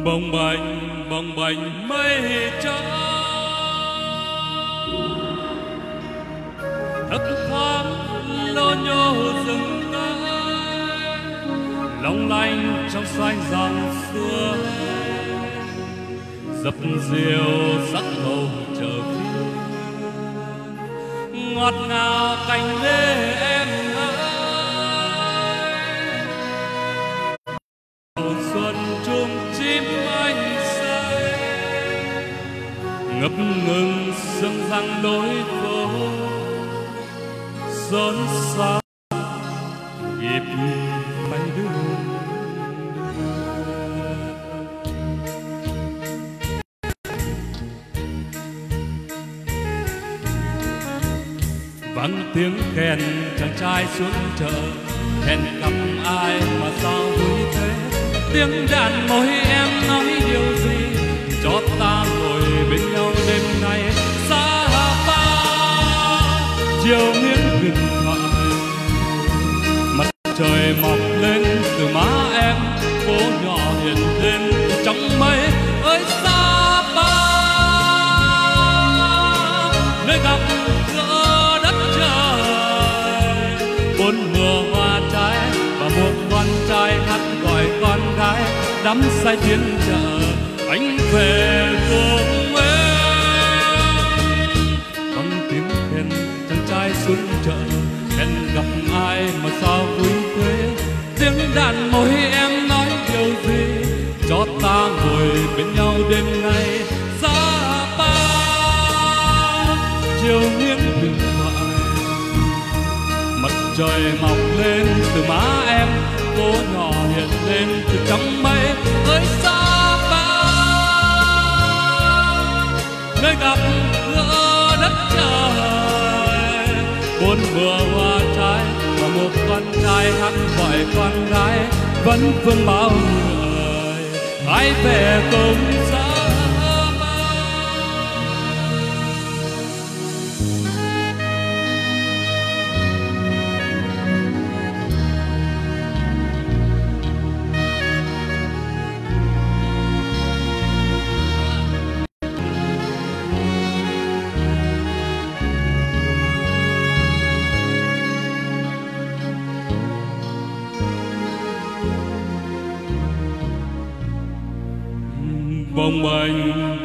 bồng bềnh mây trắng thấp thoáng lô nhô rừng cây long lanh trong xanh dòng xưa dập dìu sắc bầu trời phía ngọt ngào cành lê em xuân chuông chim anh say ngập ngừng sương răng lối phố xôn xao nhịp bay đưa vang tiếng kèn chàng trai xuống chợ hẹn gặp ai mà sao vui thế tiếng đàn môi em nói điều gì cho ta ngồi bên nhau đêm nay xa ba chiều nghiêng huyền thoại mặt trời mọc lên từ má em phố nhỏ hiện lên trong mây ơi xa ba nơi gặp gỡ đất trời bốn mùa hoa trái và một con trai hát gọi con gái đắm say phiên chợ anh về cùng em bằng tiếng khen chàng trai xuống chợ hẹn gặp ai mà sao vui thế tiếng đàn môi em nói điều gì cho ta ngồi bên nhau đêm nay xa ba chiều nghiêng huyền thoại mặt trời mọc lên từ má em phố nhỏ hiện lên từ trong mây ơi xa ba nơi gặp gỡ đất trời bốn mùa hoa trái và một con trai hát gọi con gái vẫn vương bao người hãy về cùng xa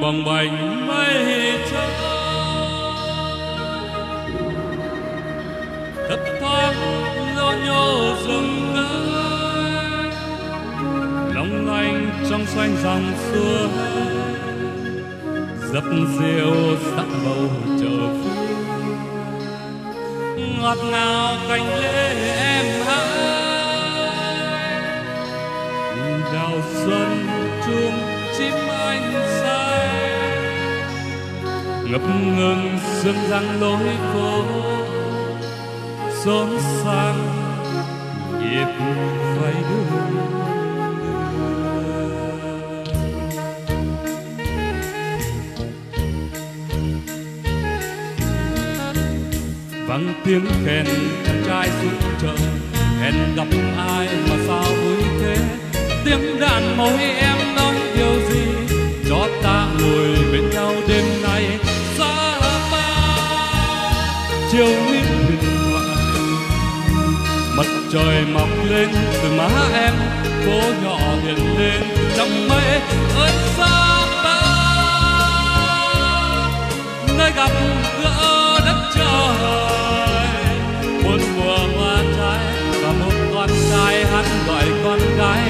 bồng bềnh mây trắng thấp thoáng lô nhô rừng cây long lanh trong xanh dòng xưa dập dìu sắc bầu trời phía ngọt ngào cành lê em hái đào xuân chuông chim anh say ngập ngừng sương răng lối phố xôn xang nhịp phẩy đưa vang tiếng kèn chàng trai xuống chợ hẹn gặp ai mà sao vui thế tiếng đàn môi em nói điều gì cho ta ngồi bên nhau đêm nay xa ba chiều nghiêng huyền thoại mặt trời mọc lên từ má em phố nhỏ hiện lên trong mây ơi xa ba nơi gặp gỡ đất trời bốn mùa hoa trái và một con trai hát gọi con gái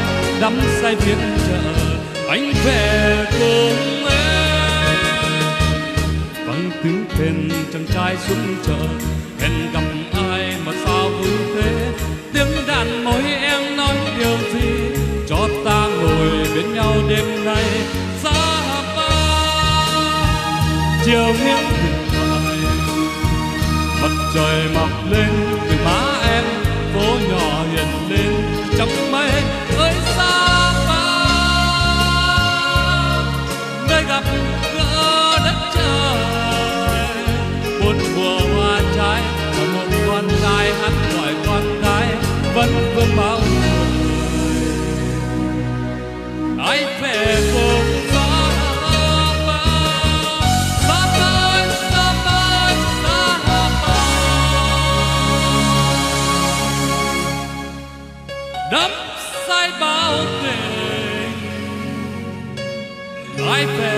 đắm say phiên chợ anh về cùng em vang tiếng kèn chàng trai xuống chợ hẹn gặp ai mà sao vui thế tiếng đàn môi em nói điều gì cho ta ngồi bên nhau đêm nay xa ba chiều nghiêng huyền thoại mặt trời mọc lên từ má em phố nhỏ hiện lên trong mây ơi xa ba nơi gặp gỡ đất trời bốn mùa hoa trái và một con trai hát gọi con gái vẫn vương bao người ai về cùng gió bao xa bay xa bay xa bay đắm say bao tình ai về